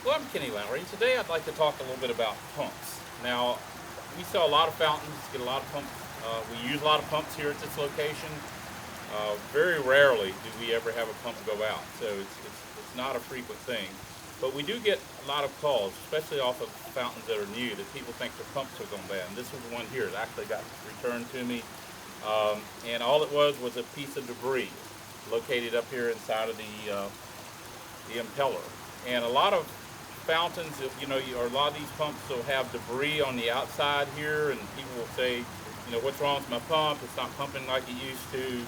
Well, I'm Kenny Lowry. Today I'd like to talk a little bit about pumps. Now, we sell a lot of fountains, get a lot of pumps. We use a lot of pumps here at this location. Very rarely do we ever have a pump go out, so it's not a frequent thing. But we do get a lot of calls, especially off of fountains that are new, that people think their pumps are going bad. And this was one here that actually got returned to me. And all it was a piece of debris located up here inside of the impeller. And a lot of fountains, or a lot of these pumps will have debris on the outside here, and people will say, what's wrong with my pump? It's not pumping like it used to,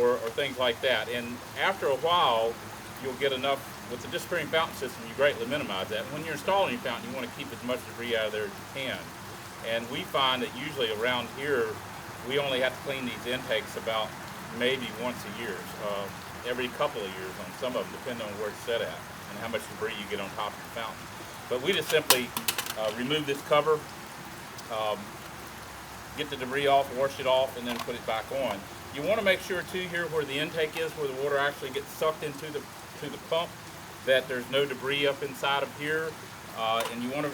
or things like that. And after a while, you'll get enough. With the disappearing fountain system, you greatly minimize that. When you're installing your fountain, you want to keep as much debris out of there as you can. And we find that usually around here, we only have to clean these intakes about maybe once a year, every couple of years on some of them, depending on where it's set at and how much debris you get on top of the fountain. But we just simply remove this cover, um, get the debris off, wash it off, and then put it back on. You want to make sure too here where the intake is, where the water actually gets sucked into the pump, that there's no debris up inside of here. And you want to,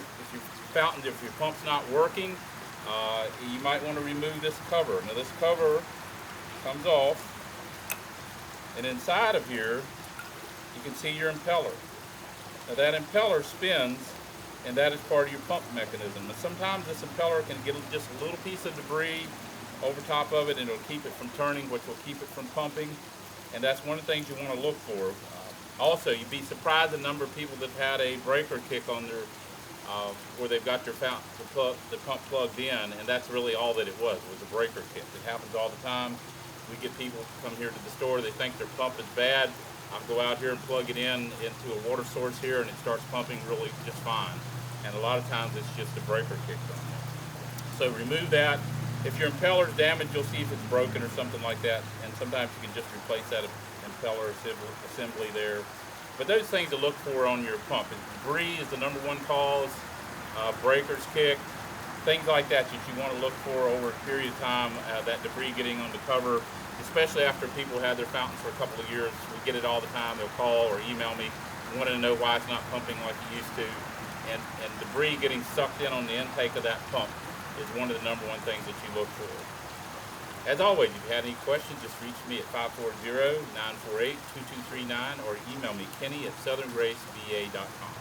if your pump's not working, you might want to remove this cover. Now this cover comes off, and inside of here you can see your impeller. Now that impeller spins, and that is part of your pump mechanism. And sometimes this impeller can get just a little piece of debris over top of it, and it'll keep it from turning, which will keep it from pumping. And that's one of the things you want to look for. Also, you'd be surprised the number of people that had a breaker kick on their, where they've got their the pump plugged in, and that's really all that it was a breaker kick. It happens all the time. We get people come here to the store, they think their pump is bad. I'll go out here and plug it into a water source here, and it starts pumping really just fine. And a lot of times it's just a breaker kick on there. So remove that. If your impeller is damaged, you'll see if it's broken or something like that. And sometimes you can just replace that impeller assembly there. But those things to look for on your pump. Debris is the number one cause. Breakers kick. Things like that you want to look for over a period of time. That debris getting on the cover, especially after people had their fountains for a couple of years. We get it all the time. They'll call or email me wanting to know why it's not pumping like it used to. And debris getting sucked in on the intake of that pump is one of the number one things that you look for. As always, if you have any questions, just reach me at 540-948-2239 or email me, Kenny at southerngraceva.com.